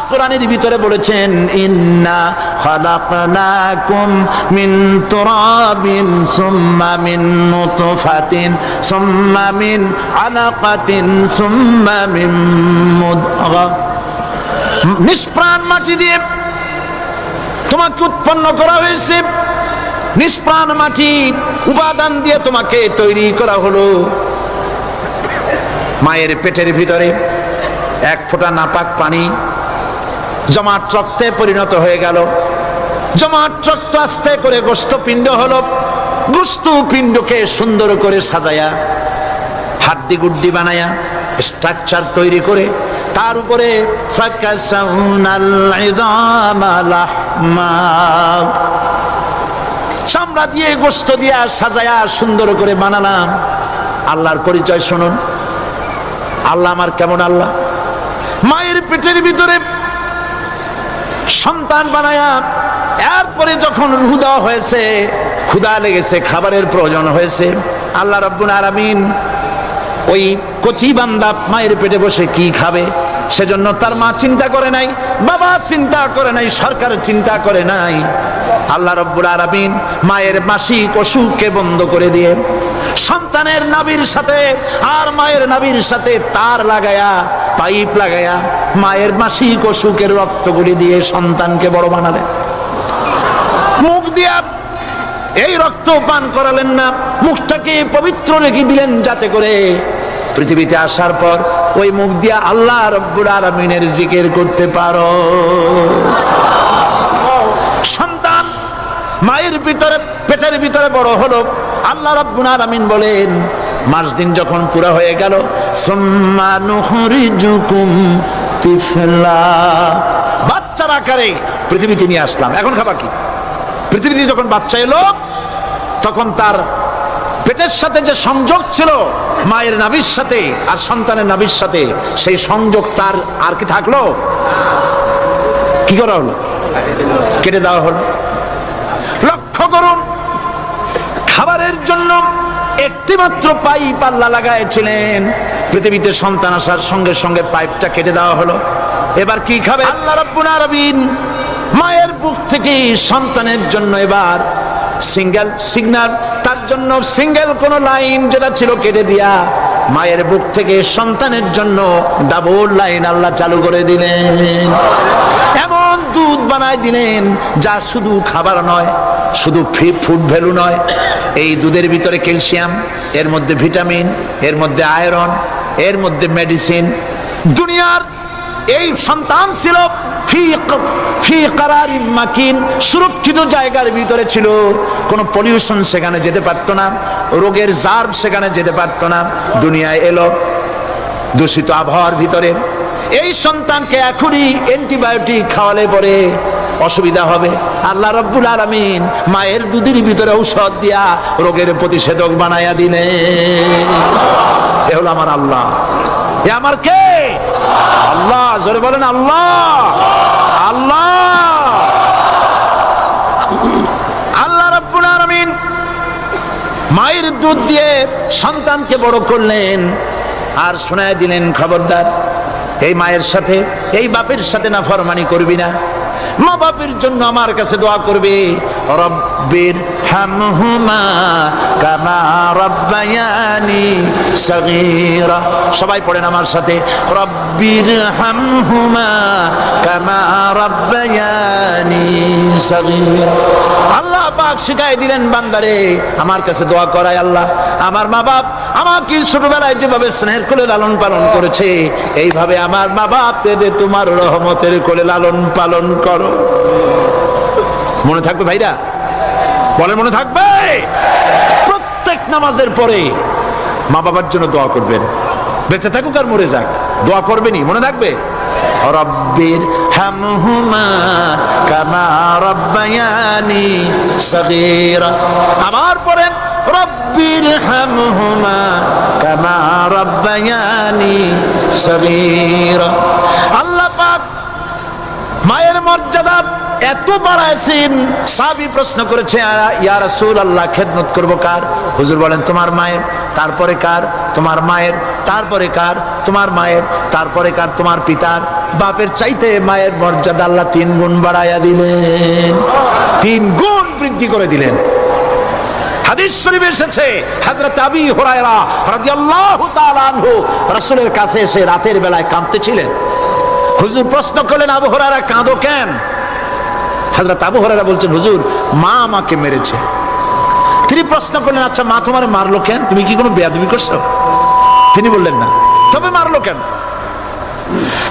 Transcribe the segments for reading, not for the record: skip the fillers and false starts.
কোরআনের ভিতরে বলেছেন ইন্না খালাকনাকুম মিন তুরাবিন সুম্মা মিন নুতফাতিন সুম্মা মিন আলাকাতিন সুম্মা মিন মুদগা। নিষ্প্রাণ মাটি দিয়ে তোমাকে উৎপন্ন করা হয়েছে, নিষ্প্রাণ মাটি উপাদান দিয়ে তোমাকে তৈরি করা হলো। মায়ের পেটের ভিতরে এক ফোঁটা নাপাক পানি জমাট রক্তে পরিণত হয়ে গেল, জমাট রক্ত আস্তে করে গোশতপিণ্ড হলো, গোশতপিণ্ডকে সুন্দর করে সাজায়া হাড্ডি গুড্ডি বানায়া স্ট্রাকচার তৈরি করে তার উপরে ফাকাসাউনাল ইযামা লাহমা, চামড়া দিয়ে গোশত দিয়া সাজায়া সুন্দর করে বানালাম। আল্লাহর পরিচয় শুনুন, আল্লাহ আমার কেমন আল্লাহ। মায়ের পেটের ভিতরে সন্তান বানায়া এরপরে যখন রূহ দেওয়া হয়েছে, ক্ষুধা লেগেছে, খাবারের প্রয়োজন হয়েছে, আল্লাহ রাব্বুল আলামিন ওই কচি বান্দা মায়ের পেটে বসে কি খাবে সেজন্য তার মা চিন্তা করে নাই, বাবা চিন্তা করে নাই, সরকার চিন্তা করে নাই। আল্লাহ রাব্বুল আলামিন মায়ের মাসিক অসুখকে বন্ধ করে দিয়ে সন্তানের নাভির সাথে আর মায়ের নাভির সাথে তার লাগায়া, পাইপ লাগায়া মায়ের মাসিক অসুখের রক্তগুলি দিয়ে সন্তানকে বড় বানালেন। মুখ দিয়া এই রক্ত পান করালেন না, মুখটাকে পবিত্র রেখে দিলেন যাতে করে পৃথিবীতে আসার পর ওই মুখ দিয়া আল্লাহ রাব্বুল আলামিনের জিকির করতে পারো। সন্তান মায়ের ভিতরে পেটের ভিতরে বড় হলো, আল্লাহ রাব্বুল আলামিন বলেন মাস দিন যখন পুরা হয়ে গেল, সুম্মা নুখরিজুকুম তিফলা, বাচ্চার আকারে পৃথিবীতে নিয়ে আসলাম। এখন খাবা কি? পৃথিবীতে যখন বাচ্চা এলো তখন তার পেটের সাথে যে সংযোগ ছিল মায়ের নাভির সাথে আর সন্তানের নাভির সাথে, সেই সংযোগ তার আর কি থাকলো? কি করা হলো? কেটে দেওয়া হলো। লক্ষ্য করুন, খাবারের জন্য একটিমাত্র পাইপ আল্লাহ লাগাইছিলেন, পৃথিবীতে সন্তান আসার সঙ্গে সঙ্গে পাইপটা কেটে দেওয়া হলো। এবার কি খাবে? আল্লাহ রাব্বুল আলামিন মায়ের বুক থেকে সন্তানের জন্য এবার সিঙ্গেল সিগন্যাল, তার জন্য সিঙ্গেল কোন লাইন যেটা ছিল কেটে দিয়া মায়ের বুক থেকে সন্তানের জন্য ডাবল লাইন আল্লাহ চালু করে দিলেন। এমন দুধ বানাই দিলেন যা শুধু খাবার নয়, শুধু ফুড ভ্যালু নয়, এই দুধের ভিতরে ক্যালসিয়াম, এর মধ্যে ভিটামিন, এর মধ্যে আয়রন, এর মধ্যে মেডিসিন। দুনিয়ার এই সন্তান ছিল ফি কারারিম মাকিন, সুরক্ষিত জায়গার ভিতরে ছিল, কোনো পলিউশন সেখানে যেতে পারতো না, রোগের জার্ম সেখানে যেতে পারতো না। দুনিয়ায় এলো দূষিত আবহাওয়ার ভিতরে, এই সন্তানকে এখনই অ্যান্টিবায়োটিক খাওয়ালে পরে অসুবিধা হবে। আল্লাহ রাব্বুল আলামিন মায়ের দুধের ভিতরে ঔষধ দিয়া রোগের প্রতিষেধক বানায়া দিলেন। এ হলো আমার আল্লাহ। এ আমার কে? আল্লাহ। জোরে বলেন আল্লাহ। আল্লাহ আল্লাহ রাব্বুল আলামিন মায়ের দুধ দিয়ে সন্তানকে বড় করলেন আর শোনায় দিলেন, খবরদার এই মায়ের সাথে, এই বাপের সাথে নাফরমানি করবি না। মা বাপের জন্য আমার কাছে দোয়া করবে, রব্বির হামহুমা কামা রব্বায়ানি সগীরা। সবাই পড়েন আমার সাথে, রব্বির হামহুমা কামা রব্বায়ানি সগীরা। আল্লাহ পাক শিখাই দিলেন বান্দারে আমার কাছে দোয়া করায়, আল্লাহ আমার মা বাপ আমাকে ছোটবেলায় যেভাবে স্নেহের কোলে লালন পালন করেছে, এইভাবে আমার মা বাপ তোমার রহমতের কোলে লালন পালন করো। মনে থাকবে ভাইরা? বলেন মনে থাকবে? প্রত্যেক নামাজের পরে মা বাবার জন্য দোয়া করবেন, বেঁচে থাকুক আর মরে যাক, দোয়া করবেনই। মনে থাকবে? রব্বির হামহুমা কামা রব্বায়ানি সগীরা। আবার পড়েন, রব্বির হামহুমা কামা রব্বায়ানি সগীরা। আল্লাহ পাক মায়ের মর্যাদা এত বাড়াইছেন। সাহাবী প্রশ্ন করেছে, ইয়া রাসূলুল্লাহ, খেদমত করব কার? হুজুর বলেন, তোমার মায়ের, তারপরে কার? তোমার মায়ের, তারপরে কার? তোমার মায়ের, তারপরে কার? তোমার পিতার। বাপের চাইতে মায়ের মর্যাদা আল্লাহ 3 গুণ বাড়াইয়া দিলেন, 3 গুণ বৃদ্ধি করে দিলেন। হাদিস শরীফে এসেছে, হযরত আবী হুরায়রা রাদিয়াল্লাহু তাআলা আনহু রাসূলের কাছে এসে রাতের বেলায় কাঁদতেছিলেন। হুজুর প্রশ্ন করলেন, আবু হুরায়রা কাঁদো কেন? হযরত আবু হুরায়রা বলছেন, হুজুর মা আমাকে মেরেছে। তিনি প্রশ্ন করলেন, আচ্ছা মা তোমারে মারলো কেন? তুমি কি কোনো বেয়াদবি করছো? তিনি বললেন না। তবে মারলো কেন?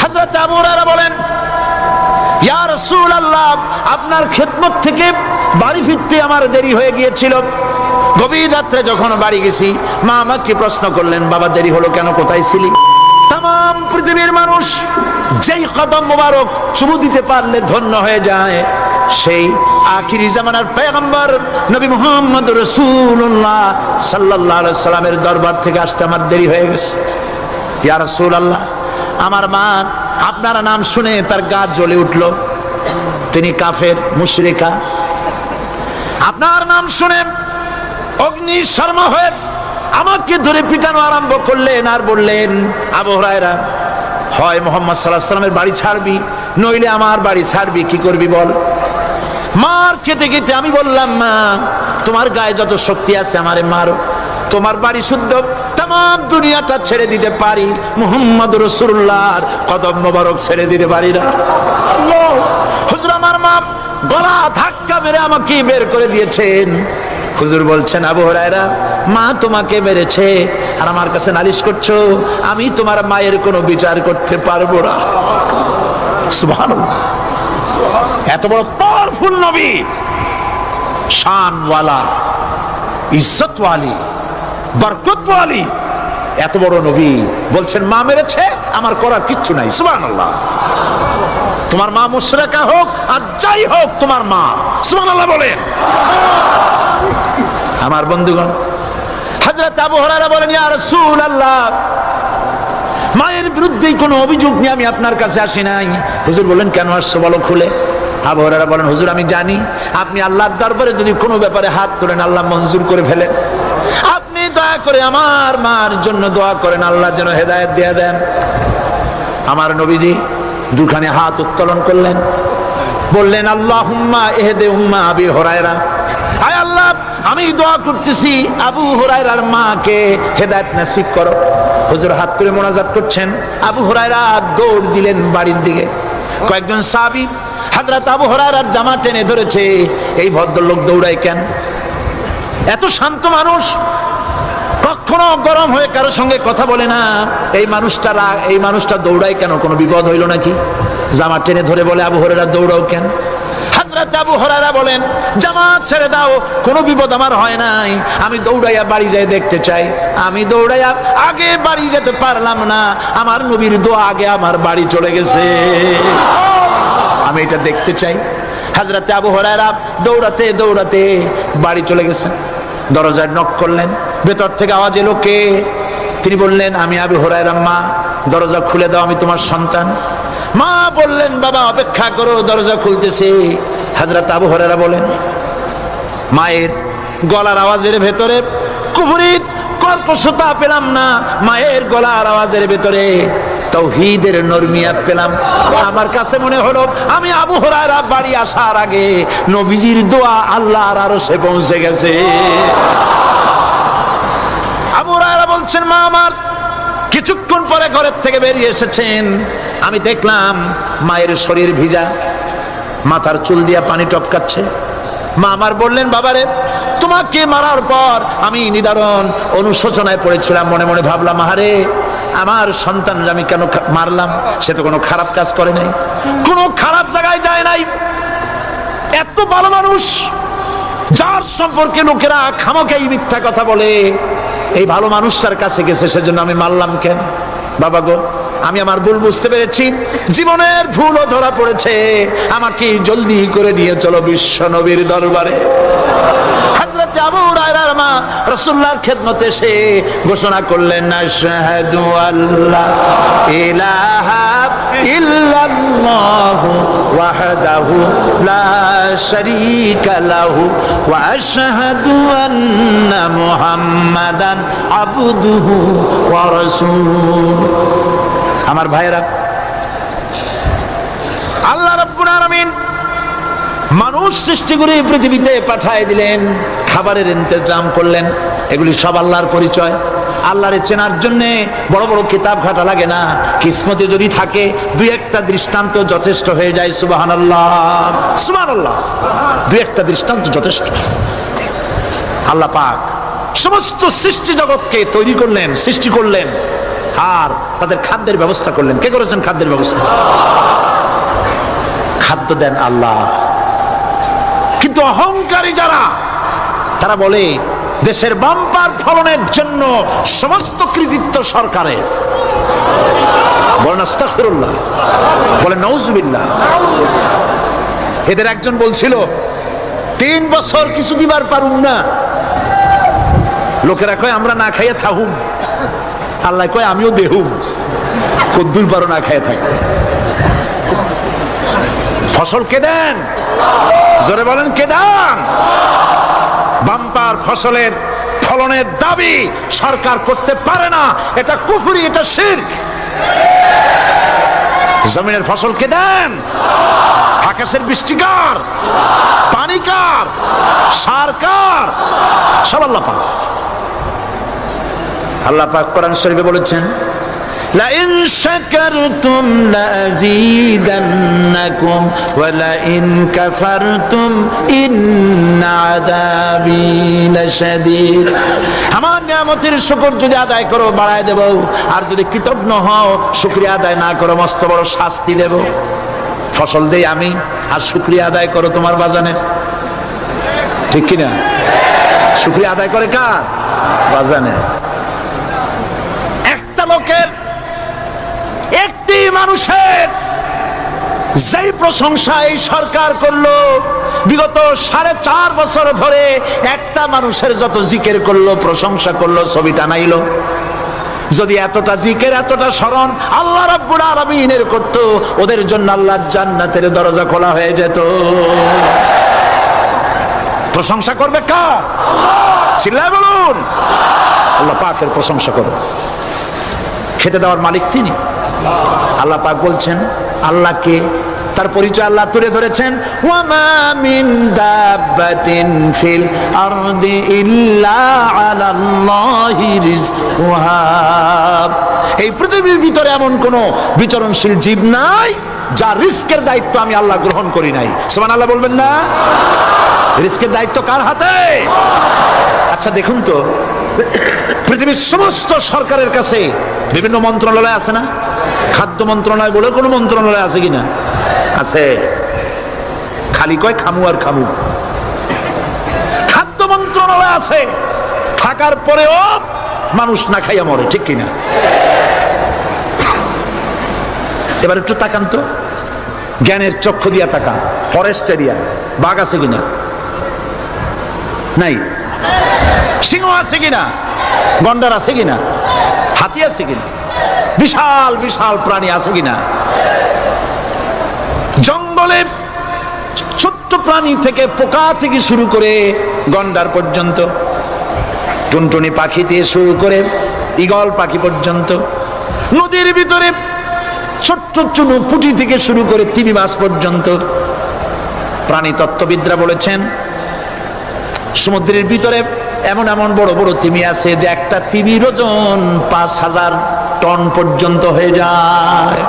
হযরত আবু হুরায়রা বলেন, ইয়া রাসূলুল্লাহ, আপনার খেদমত থেকে বাড়ি ফিরতে আমার দেরি হয়ে গিয়েছিল। গভীর রাত্রে যখন বাড়ি গেছি, মা আমাকে প্রশ্ন করলেন, বাবা দেরি হলো কেন, কোথায় ছিলি? তাম পৃথিবীর মানুষ যেই কদম মোবারক চুমু দিতে পারলে ধন্য হয়ে যায়, সেই আখিরি জামানার পয়গম্বর নবী মুহাম্মদ রাসূলুল্লাহ সাল্লাল্লাহু আলাইহি সাল্লামের দরবার থেকে আসতে আমার দেরি হয়ে গেছে। ইয়া রাসূলুল্লাহ, আমার মা আপনার নাম শুনে তার গা জ্বলে উঠল। তিনি কাফের, মুশরিকা। আপনার নাম শুনে অগ্নি শর্মা হয়ে আমাকে ধরে পিটানো আরম্ভ করলেন আর বললেন, আবু হুরায়রা, হয় মুহাম্মদ সাল্লাল্লাহু আলাইহি সাল্লামের বাড়ি ছাড়বি, নইলে আমার বাড়ি ছাড়বি, কি করবি বল? মার খেতে খেতে আমি বললাম, মা তোমার গায়ে যত শক্তি আছে আমারে মারো, তোমার বাড়ি শুদ্ধ তাম দুনিয়াটা ছেড়ে দিতে পারি, মুহাম্মদ রাসূলুল্লাহর কদম মোবারক ছেড়ে দিতে পারি না। হুজুর আমার মা গলা ধাক্কা মেরে আমাকে বের করে দিয়েছেন। হুজুর বলছেন, আবু হুরায়রা, মা তোমাকে মেরেছে আর আমার কাছে নালিশ করছো, আমি তোমার মায়ের কোনো বিচার করতে পারবো না। সুবহানাল্লাহ, এত বড় পাওয়ারফুল নবী, শানওয়ালা, ইজ্জতওয়ালি, বরকতওয়ালি, এত বড় নবী বলছেন মা মেরেছে, আমার করার কিচ্ছু নাই। সুবহানাল্লাহ। তোমার মা মুশরিকা হোক আর যাই হোক, তোমার মা। সুবহানাল্লাহ বলেন। আমার বন্ধুগণ, হযরত আবু হুরায়রা বলেন, ইয়া রাসূলুল্লাহ, মায়ের বিরুদ্ধে কোনো অভিযোগ নিয়ে আমি আপনার কাছে আসি নাই। হুজুর বলেন, কেন আসছো বলো খুলে। আবু হুরায়রা বলেন, হুজুর আমি জানি আপনি আল্লাহর দরবারে যদি কোনো ব্যাপারে হাত তোলেন আল্লাহ মঞ্জুর করে ফেলেন। আপনি দয়া করে আমার মার জন্য দোয়া করেন, আল্লাহ যেন হেদায়েত দিয়ে দেন। আমার নবীজি দুখানে হাত উত্তোলন করলেন, বললেন, আল্লাহুম্মা ইহদি উম্মা আবি হুরায়রা, আয় আল্লাহ আমি দোয়া করতেছি আবু হুরায়রার মাকে হেদায়েত নসিব করো। হুজুর হাত তুলে মোনাজাত করছেন, আবু হুরায়রা দৌড় দিলেন বাড়ির দিকে। কয়েকজন সাহাবী হযরত আবু হুরায়রার জামা টেনে ধরেছে, এই ভদ্রলোক দৌড়ায় কেন? এত শান্ত মানুষ, কখনো গরম হয়ে কারোর সঙ্গে কথা বলে না, এই মানুষটা দৌড়ায় কেন? কোনো বিপদ হইল নাকি? জামা টেনে ধরে বলে, আবু হুরায়রা দৌড়াও কেন? হযরত আবু হুরায়রা বলেন, জামাত ছেড়ে দাও, কোনো বিপদ আমার হয় নাই, আমি দৌড়াইয়া বাড়ি যাই দেখতে চাই। আমি দৌড়াইয়া আগে বাড়ি যেতে পারলাম না, আমার নবীর দোয়া আগে আমার বাড়ি চলে গেছে, আমি এটা দেখতে চাই। হযরত আবু হুরায়রা দৌড়াতে দৌড়াতে বাড়ি চলে গেছেন। দরজায় নক করলেন, ভেতর থেকে আওয়াজ এলো, কে? তিনি বললেন, আমি আবু হুরায়রা, মা দরজা খুলে দাও, আমি তোমার সন্তান। মা বললেন, বাবা অপেক্ষা করো, দরজা খুলতেছে। হযরত আবু হুরায়রা বলেন, মায়ের গলার আওয়াজের ভেতরে কুফরি কর্কশতা পেলাম না, মায়ের গলার আওয়াজের ভেতরে তাওহীদের নরমিয়াত পেলাম। আমার কাছে মনে হলো আমি আবু হুরায়রা বাড়ি আসার আগে নবীজির দোয়া আল্লাহর আরশে পৌঁছে গেছে। আবু হুরায়রা বলছেন, মা আমার কিছুক্ষণ পরে ঘরের থেকে বেরিয়ে এসেছেন, আমি দেখলাম মায়ের শরীর ভিজা, মাথার চুল দিয়া পানি টপকাচ্ছে। মা আমার বললেন, বাবারে তোমাকে মারার পর আমি নিদারুণ অনুশোচনায় পড়েছিলাম, মনে মনে ভাবলাম, আহারে আমার সন্তান আমি কেন মারলাম? সে তো কোনো খারাপ কাজ করে নাই, কোনো খারাপ জায়গায় যায় নাই। এত ভালো মানুষ, যার সম্পর্কে লোকেরা খামোখাই মিথ্যা কথা বলে, এই ভালো মানুষটার কাছে গেছে, সেজন্য আমি মারলাম কেন? বাবা গো, আমি আমার ভুল বুঝতে পেরেছি, জীবনের ভুলও ধরা পড়েছে, আমাকে জলদি করে নিয়ে চলো বিশ্ব নবীর দরবারে। হযরত আবু হুরায়রার মা রাসূলুল্লাহর খেদমতে এসে ঘোষণা করলেন, আশহাদু আল্লা ইলাহা ইল্লাল্লাহু ওয়াহদাহু লা শারীকা লাহু ওয়া আশহাদু আন্না মুহাম্মাদান আবদুহু ওয়া রাসূলুহু। আমার ভাইরা, আল্লাহ রাব্বুল আলামিন মানুষ সৃষ্টি করে পৃথিবীতে পাঠিয়ে দিলেন, খাবারের ইন্তজাম করলেন। এগুলি সব আল্লাহর পরিচয়। আল্লাহরে চেনার জন্য বড় বড় কিতাব ঘাটা লাগে না, কিসমতে যদি থাকে দুই একটা দৃষ্টান্ত যথেষ্ট হয়ে যায়। সুবহানাল্লাহ, সুবহানাল্লাহ, দুই একটা দৃষ্টান্ত যথেষ্ট। আল্লাহ পাক সমস্ত সৃষ্টি জগৎকে তৈরি করলেন, সৃষ্টি করলেন, আর তাদের খাদ্যের ব্যবস্থা করলেন। কে করেছেন খাদ্যের ব্যবস্থা? খাদ্য দেন আল্লাহ। কিন্তু অহংকারী যারা, তারা বলে দেশের বাম্পার ফলনের জন্য সমস্ত কৃতিত্ব সরকারের। বলেন আস্তাগফিরুল্লাহ, বলেন নাউজুবিল্লাহ। এদের একজন বলছিল 3 বছর কিছু দিবার পারুম না। লোকেরা কয় আমরা না খাইয়া থাকুম, আল্লাহ কয় আমিও দেহুম। কদ্দুর পারো না খাইয়া থাকতে। ফসল কে দেন? জোরে বলেন কে দেন? বাম্পার ফসলের ফলনের দাবি সরকার করতে পারে না, এটা কুফরি, এটা শিরক। জমিনের ফসল কে দেন? আকাশের বৃষ্টিকার, পানিকার, সারকার, সব আল্লাহ পাক। আল্লাহ পাক কোরআন শরীফে বলেছেন, লাইন শাকারতুম লাযীদান্নাকুম ওয়া লাইন কাফারতুম ইন্না আযাবী লাশাদীদ। আমার নিয়ামতের শুকর যদি আদায় করো বাড়ায় দেব, আর যদি কৃতজ্ঞ হও শুকরিয়া আদায় না করো মস্ত বড় শাস্তি দেব। ফসল দেই আমি, আর শুকরিয়া আদায় করো তোমার বাজানের। ঠিক কিনা? শুকরিয়া আদায় করে কার? বাজানের। একটা লোকের, একটি মানুষের যেই প্রশংসা এই সরকার করলো, বিগত 4.5 বছর ধরে একটা মানুষের যত জিকির করলো, প্রশংসা করলো, ছবি টানাইলো, যদি এতটা জিকির এতটা স্মরণ আল্লাহ রাব্বুল আলামিনের করত, ওদের জন্য আল্লাহর জান্নাতের দরজা খোলা হয়ে যেত। প্রশংসা করবে কার? চিল্লায় বলুন, আল্লাহ পাকের প্রশংসা করো। খেতে দেওয়ার মালিক তিনি। আল্লাহ পাক বলছেন, আল্লাহকে, তার পরিচয় আল্লাহ তুলে ধরেছেন, ওয়ামা মিন দাব্বাতিন ফিল আরদি ইল্লা আলাল্লাহি রিজকুহা। এই পৃথিবীর ভিতরে এমন কোন বিচরণশীল জীব নাই যার রিস্কের দায়িত্ব আমি আল্লাহ গ্রহণ করি নাই। সুবহানাল্লাহ বলবেন না? রিস্কের দায়িত্ব কার হাতে? আচ্ছা দেখুন তো, পৃথিবীর সমস্ত সরকারের কাছে বিভিন্ন মন্ত্রণালয় আছে না? খাদ্য মন্ত্রণালয় বলে কোনো মন্ত্রণালয় আছে কিনা? আছে। খালি কয় খামু আর খামু। খাদ্য মন্ত্রণালয় আছে, থাকার পরেও মানুষ না খাইয়া মরে। ঠিক কিনা? এবার একটু তাকান তো, জ্ঞানের চক্ষু দিয়া তাকান। ফরেস্ট এরিয়া বাঘ আছে কিনা? নাই। সিংহ আছে কিনা? গন্ডার আছে কিনা? হাতি আছে কিনা? বিশাল বিশাল প্রাণী আছে কিনা? জঙ্গলে ছোট্ট প্রাণী থেকে, পোকা থেকে শুরু করে গন্ডার পর্যন্ত, টুনটুনি পাখি দিয়ে শুরু করে ঈগল পাখি পর্যন্ত, নদীর ভিতরে ছোট্ট চুনো পুঁটি থেকে শুরু করে তিমি মাছ পর্যন্ত। প্রাণী তত্ত্ববিদরা বলেছেন, সমুদ্রের ভিতরে এমন এমন বড় বড় তিমি আছে যে একটা তিমির ওজন 5000 টন পর্যন্ত হয়ে যায়।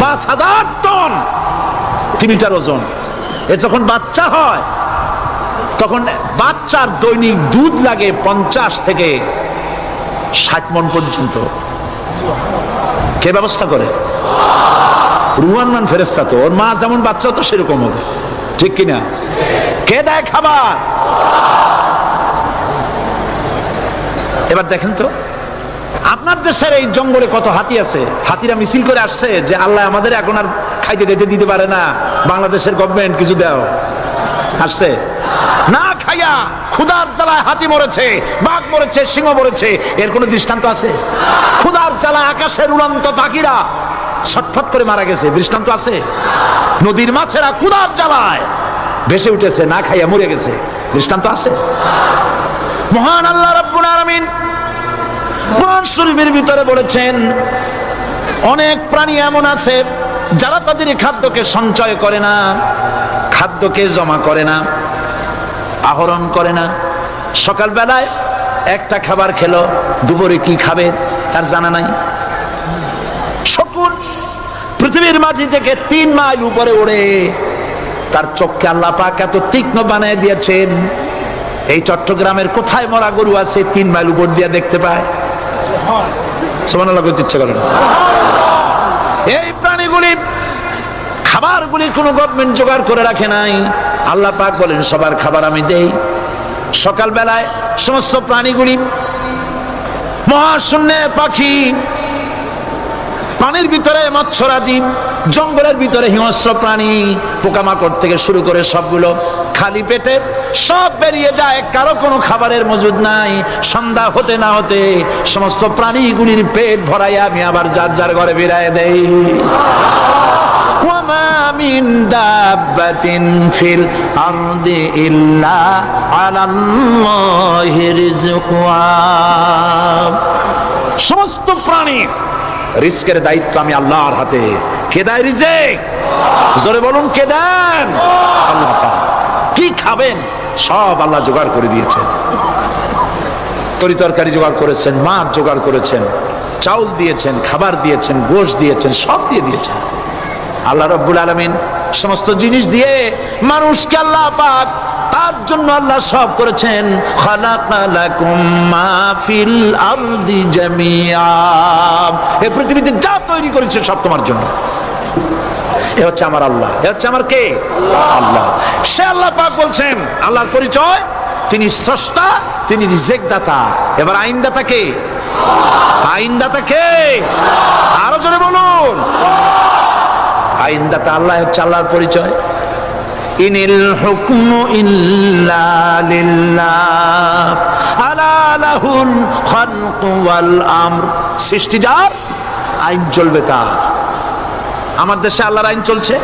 5000 টন তিমিটার ওজন। এ যখন বাচ্চা হয়, তখন বাচ্চার দৈনিক দুধ লাগে 50 থেকে 60 মণ পর্যন্ত। কে ব্যবস্থা করে? রুহান মান ফেরেশতা। তো ওর মা যেমন, বাচ্চা তো সেরকম হবে। ঠিক কিনা? কে দেয় খাবার? এবার দেখেন তো, আপনার দেশের এই জঙ্গলে কত হাতি আছে। হাতিরা মিছিল করে আসছে যে আল্লাহ আমাদের এখন আর খাইতে খাইতে দিতে পারে না, বাংলাদেশের গভর্নমেন্ট কিছু দাও। আসছে না খাইয়া ক্ষুধার জ্বালায় হাতি মরেছে, বাঘ মরেছে, সিংহ মরেছে। এর কোনো দৃষ্টান্ত আছে? ক্ষুধার জ্বালায় আকাশের উড়ন্ত পাখিরা ছটফট করে মারা গেছে, দৃষ্টান্ত আছে? নদীর মাছেরা ক্ষুধার জ্বালায় ভেসে উঠেছে, না খাইয়া মরে গেছে, দৃষ্টান্ত আছে? মহান আল্লাহ রাব্বুল আলামিন কোরআন শরীফের ভিতরে বলেছেন অনেক প্রাণী এমন আছে যারা তাদের খাদ্যকে সঞ্চয় করে না, খাদ্যকে জমা করে না, আহরণ করে না। সকালবেলায় একটা খাবার খেলো, দুপুরে কি খাবে তার জানা নাই। শকুন পৃথিবীর মাঝি থেকে 3 মাইল উপরে ওড়ে, তার চোখকে আল্লাহ পাক এত তীক্ষ্ণ বানিয়ে দিয়েছেন। এই চট্টগ্রামের কোথায় মরা গরু আছে 3 মাইল উপর দিয়ে দেখতে পায়? সুবহানাল্লাহ বলতে ইচ্ছা করে না। এই প্রাণীগুলি খাবারগুলি কোনো গভর্নমেন্ট জোগাড় করে রাখে নাই। আল্লাহ পাক বলেন সবার খাবার আমি দেই। সকালবেলায় সমস্ত প্রাণীগুলি, মহাশূন্যে পাখি, পানির ভিতরে মৎস্যরাজি, জঙ্গলের ভিতরে হিংস্র প্রাণী, পোকামাকড় থেকে শুরু করে সবগুলো খালি পেটে সব বেরিয়ে যায়, কারো কোনো খাবারের মজুদ নাই। সন্ধ্যা হতে না হতে সমস্ত প্রাণীগুলির পেট ভরাইয়া আমি আবার যার যার ঘরে ফিরাই দেই। ওয়ামা মিন দাব্বাতিন ফিল আরদি ইল্লা আলাল্লাহি রিজকুহা। সমস্ত প্রাণীর রিজকের দায়িত্ব আমি আল্লাহর হাতে। কে দেয় রিজেক? জোরে বলুন, কে দেন? আল্লাহ পাক। কি খাবেন সব আল্লাহ জোগাড় করে দিয়েছেন। তরি তরকারি জোগাড় করেছেন, মাছ জোগাড় করেছেন, চাউল দিয়েছেন, খাবার দিয়েছেন, গোশত দিয়েছেন, সব দিয়ে দিয়েছেন। আল্লাহ রাব্বুল আলামিন সমস্ত জিনিস দিয়ে মানুষকে আল্লাহ পাক তার জন্য আল্লাহ সব করেছেন। খালাকালাকুম মা ফিল আরদি জামিআ। এই পৃথিবীতে যা তৈরি করেছে সব তোমার জন্য। এ হচ্ছে আমার আল্লাহ। এ হচ্ছে আমার কে? আল্লাহ। সে আল্লাহ পাক বলছেন, আল্লাহর পরিচয় তিনি স্রষ্টা, তিনি রিজেক দাতা। এবার আইনদাতা কে? আইনদাতা কে? আরো জোরে বলুন। আইনদাতা আল্লাহ হচ্ছে আল্লাহর পরিচয়। ইনিল হুকমু ইল্লা লিল্লাহ আলা লাহুল খালকু ওয়াল আমর। সৃষ্টি যার, আইন চলবে তার। আমার দেশে আল্লাহর আইন চলছে।